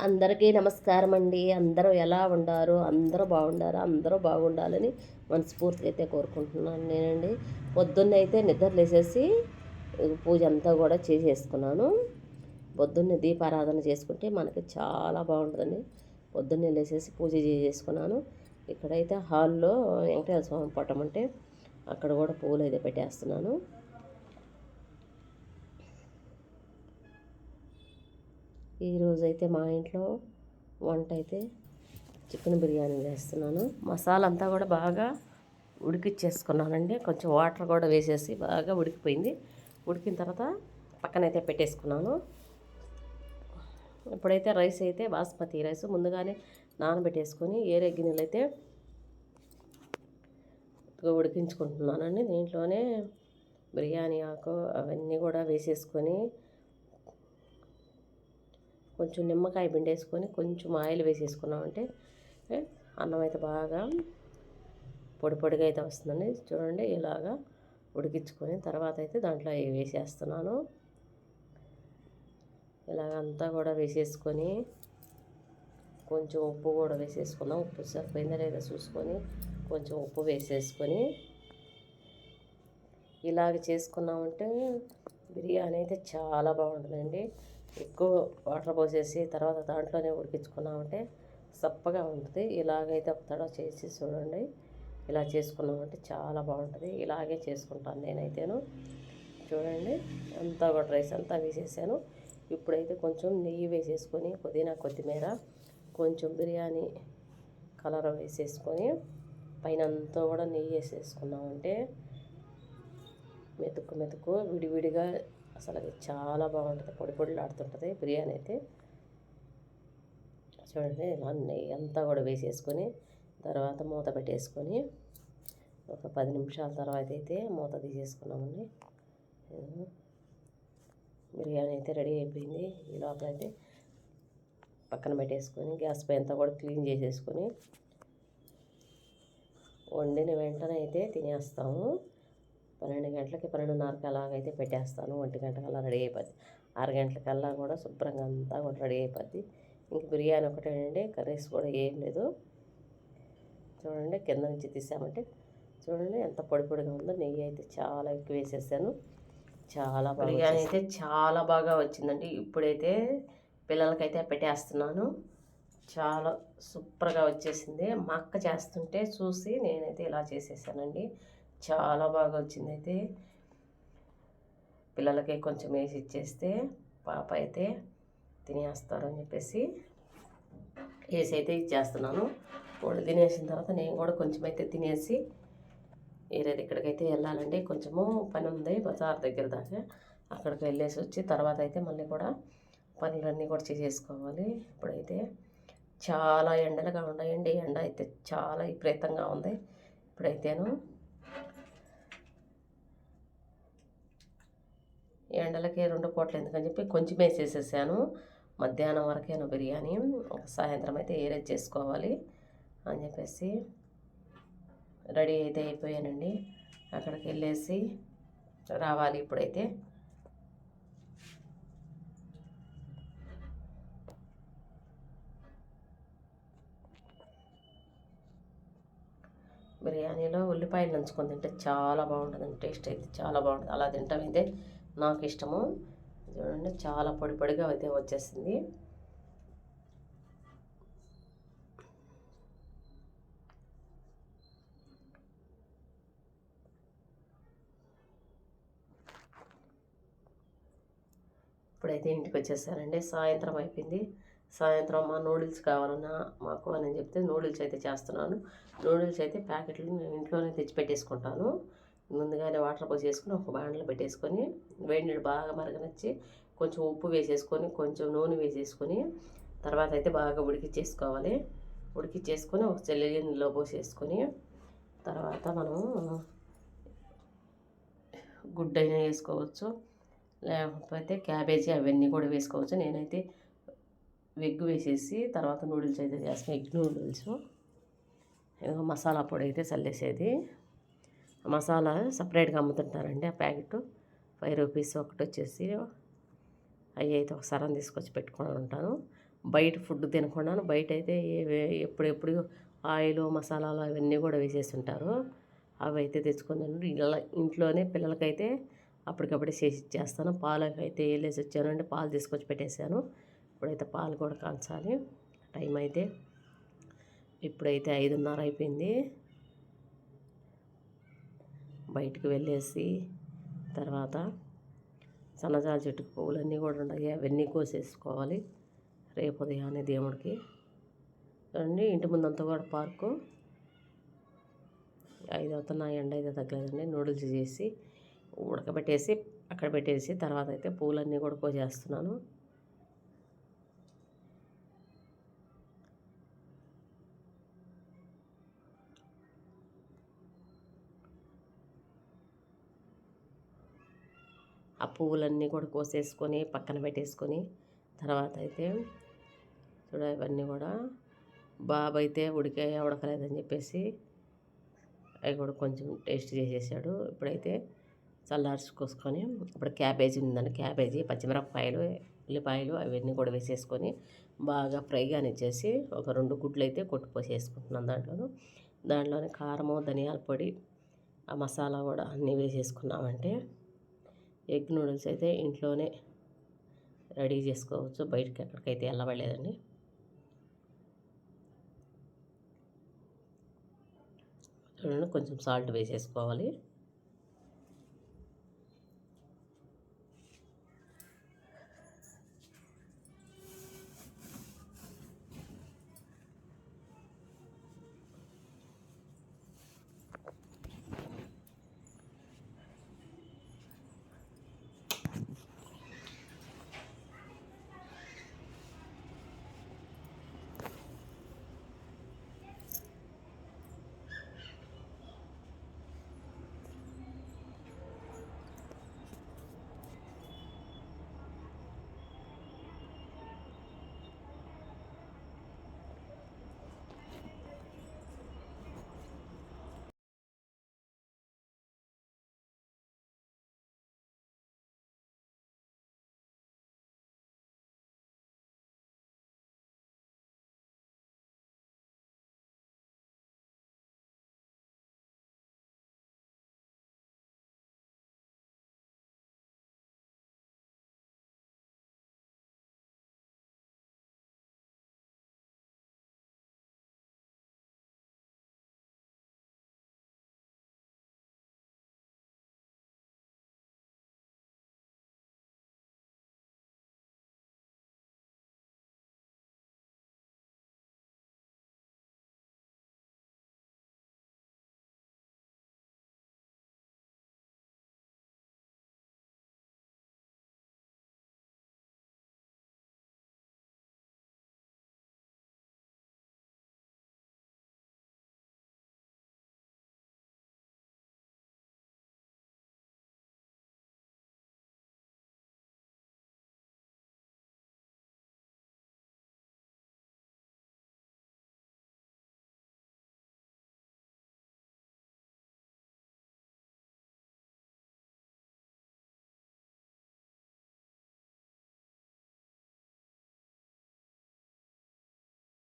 అందరికీ నమస్కారం అండి. అందరూ ఎలా ఉండారు? అందరూ బాగుండారా? అందరూ బాగుండాలని మనస్ఫూర్తిగా అయితే కోరుకుంటున్నాను నేనండి. పొద్దున్నే అయితే నిద్ర లేసేసి పూజ అంతా కూడా చేసేసుకున్నాను. పొద్దున్నే దీపారాధన చేసుకుంటే మనకి చాలా బాగుంటుందండి. పొద్దున్నే లేసేసి పూజ చేసేసుకున్నాను. ఇక్కడైతే హాల్లో వెంకటేశ్వర స్వామి పటం అంటే అక్కడ కూడా పువ్వులు అయితే పెట్టేస్తున్నాను. ఈరోజైతే మా ఇంట్లో వంట అయితే చికెన్ బిర్యానీ చేస్తున్నాను. మసాలా అంతా కూడా బాగా ఉడికిచ్చేసుకున్నానండి. కొంచెం వాటర్ కూడా వేసేసి బాగా ఉడికిపోయింది. ఉడికిన తర్వాత పక్కనైతే పెట్టేసుకున్నాను. ఇప్పుడైతే రైస్ అయితే బాస్మతి రైస్ ముందుగానే నానబెట్టేసుకొని ఏరే గిన్నెలు అయితే ఉడికించుకుంటున్నానండి. దీంట్లోనే బిర్యానీ ఆకు అవన్నీ కూడా వేసేసుకొని కొంచెం నిమ్మకాయ పిండేసుకొని కొంచెం ఆయిల్ వేసేసుకున్నామంటే అన్నం అయితే బాగా పొడి పొడిగా అయితే వస్తుందండి. చూడండి ఇలాగా ఉడికించుకొని తర్వాత అయితే దాంట్లో వేసేస్తున్నాను. ఇలాగంతా కూడా వేసేసుకొని కొంచెం ఉప్పు కూడా వేసేసుకున్నాం. ఉప్పు సరిపోయిందా లేదా చూసుకొని కొంచెం ఉప్పు వేసేసుకొని ఇలాగ చేసుకున్నామంటే బిర్యానీ అయితే చాలా బాగుంటుందండి. ఎక్కువ వాటర్ పోసేసి తర్వాత దాంట్లోనే ఉడికించుకున్నామంటే సప్పగా ఉంటుంది. ఇలాగైతే ఒక తడ చేసి చూడండి. ఇలా చేసుకున్నామంటే చాలా బాగుంటుంది. ఇలాగే చేసుకుంటాను నేనైతేను. చూడండి అంతా కూడా రైస్ అంతా వేసేసాను. ఇప్పుడైతే కొంచెం నెయ్యి వేసేసుకొని పుదీనా కొత్తిమీర కొంచెం బిర్యానీ కలర్ వేసేసుకొని పైన అంతా కూడా నెయ్యి వేసేసుకున్నామంటే మెతుకు మెతుకు విడివిడిగా అసలు అది చాలా బాగుంటుంది. పొడి పొడిలాడుతుంటుంది బిర్యానీ అయితే. చూడండి అన్నీ అంతా కూడా వేసేసుకొని తర్వాత మూత పెట్టేసుకొని ఒక 10 నిమిషాల తర్వాత అయితే మూత తీసేసుకున్నామండి. బిర్యానీ అయితే రెడీ అయిపోయింది. ఈ లోపల అయితే పక్కన పెట్టేసుకొని గ్యాస్ పై అంతా కూడా క్లీన్ చేసేసుకొని వండిన వెంటనే అయితే తినేస్తాము. 12 గంటలకి 12:30కి అలాగైతే పెట్టేస్తాను. 1 గంటకల్లా రెడీ అయిపోద్ది. 6 గంటలకల్లా కూడా శుభ్రంగా అంతా కూడా రెడీ అయిపోద్ది. ఇంక బిర్యానీ ఒకటేనండి, కర్రీస్ కూడా ఏం లేదు. చూడండి కింద నుంచి తీసామంటే చూడండి ఎంత పొడి పొడిగా ఉందో. నెయ్యి అయితే చాలా ఎక్కువ వేసేసాను. చాలా బిర్యానీ అయితే చాలా బాగా వచ్చిందండి. ఇప్పుడైతే పిల్లలకైతే పెట్టేస్తున్నాను. చాలా సూపర్గా వచ్చేసింది. మా అక్క చేస్తుంటే చూసి నేనైతే ఇలా చేసేసానండి. చాలా బాగా వచ్చింది. అయితే పిల్లలకి కొంచెం వేసి ఇచ్చేస్తే పాప అయితే తినేస్తారని చెప్పేసి వేసి అయితే ఇచ్చేస్తున్నాను. వాళ్ళు తినేసిన తర్వాత నేను కూడా కొంచెం అయితే తినేసి వేరేది ఇక్కడికైతే వెళ్ళాలండి. కొంచెము పని ఉంది బజార్ దగ్గర దాకా. అక్కడికి వెళ్ళేసి వచ్చి తర్వాత అయితే మళ్ళీ కూడా పనులన్నీ కూడా చేసేసుకోవాలి. ఇప్పుడైతే చాలా ఎండలుగా ఉన్నాయండి. ఎండ అయితే చాలా విపరీతంగా ఉంది. ఇప్పుడైతేను ఎండలకి 2 పూటలు ఎందుకని చెప్పి కొంచెం వేసేసేసాను. మధ్యాహ్నం వరకేను బిర్యానీ, సాయంత్రం అయితే ఏరే చేసుకోవాలి అని చెప్పేసి రెడీ అయితే అయిపోయానండి. అక్కడికి వెళ్ళేసి రావాలి ఇప్పుడైతే. బిర్యానీలో ఉల్లిపాయలు నంచుకొని తింటే చాలా బాగుంటుందండి. టేస్ట్ అయితే చాలా బాగుంటుంది. అలా తింటాం అయితే నాకు ఇష్టము. చూడండి చాలా పొడి పొడిగా అయితే వచ్చేసింది. ఇప్పుడైతే ఇంటికి వచ్చేసానండి. సాయంత్రం అయిపోయింది. సాయంత్రం మా నూడిల్స్ కావాలన్నా మాకు అని చెప్తే నూడిల్స్ అయితే చేస్తున్నాను. నూడిల్స్ అయితే ప్యాకెట్లు నేను ఇంట్లోనే తెచ్చి పెట్టేసుకుంటాను. ముందుగానే వాటర్ పోసేసుకొని ఒక బాండలో పెట్టేసుకొని వేడి నీళ్ళు బాగా మరగనిచ్చి కొంచెం ఉప్పు వేసేసుకొని కొంచెం నూనె వేసేసుకొని తర్వాత అయితే బాగా ఉడికిచ్చేసుకోవాలి. ఉడికిచ్చేసుకొని ఒక చెల్లెల్లో పోసేసుకొని తర్వాత మనము గుడ్డైనా వేసుకోవచ్చు, లేకపోతే క్యాబేజీ అవన్నీ కూడా వేసుకోవచ్చు. నేనైతే ఎగ్ వేసేసి తర్వాత నూడిల్స్ అయితే చేస్తాను. ఎగ్ నూడిల్స్ మసాలా పొడి అయితే చల్లేసేది. మసాలా సపరేట్గా అమ్ముతుంటారండి. ఆ ప్యాకెట్ 5 రూపీస్ ఒకటి వచ్చేసి. అవి అయితే ఒక సరం తీసుకొచ్చి పెట్టుకొని ఉంటాను. బయట ఫుడ్ తినకుండాను బయట అయితే ఎప్పుడెప్పుడు ఆయిల్ మసాలాలు అవన్నీ కూడా వేసేస్తుంటారు. అవి అయితే తెచ్చుకొని ఇలా ఇంట్లోనే పిల్లలకైతే అప్పటికప్పుడే చేసి ఇచ్చేస్తాను. పాలకైతే వెళ్ళేసి వచ్చానంటే పాలు తీసుకొచ్చి పెట్టేశాను. ఇప్పుడైతే పాలు కూడా కాంచాలి. టైం అయితే ఇప్పుడైతే 5:30 అయిపోయింది. బయటికి వెళ్ళేసి తర్వాత సన్నజాజి చెట్టుకు పువ్వులన్నీ కూడా ఉన్నాయి, అవన్నీ కోసేసుకోవాలి రేపు ఉదయాన్నే దేవుడికి. చూడండి ఇంటి ముందంతా కూడా పార్కు. 5 అవుతున్నా ఎండ అయితే తగ్గలేదండి. నూడిల్స్ చేసి ఉడకబెట్టేసి అక్కడ పెట్టేసి తర్వాత అయితే పూలన్నీ కూడా కోసేస్తున్నాను. ఆ పువ్వులన్నీ కూడా కోసేసుకొని పక్కన పెట్టేసుకొని తర్వాత అయితే చూడ ఇవన్నీ కూడా బాబు అయితే ఉడకలేదని చెప్పేసి అవి కూడా కొంచెం టేస్ట్ చేసేసాడు. ఇప్పుడైతే చల్లార్చుకోసుకొని ఇప్పుడు క్యాబేజీ ఉందండి, క్యాబేజీ పచ్చిమిరపకాయలు ఉల్లిపాయలు అవన్నీ కూడా వేసేసుకొని బాగా ఫ్రై కానిచ్చేసి ఒక 2 గుడ్లు అయితే కొట్టిపోసేసుకుంటున్నాను దాంట్లోనే కారము ధనియాల పొడి ఆ మసాలా కూడా అన్నీ వేసేసుకున్నామంటే ఎగ్ నూడిల్స్ అయితే ఇంట్లోనే రెడీ చేసుకోవచ్చు. బయటకి ఎక్కడికైతే వెళ్ళబడలేదండి. చూడండి కొంచెం సాల్ట్ వేసేసుకోవాలి.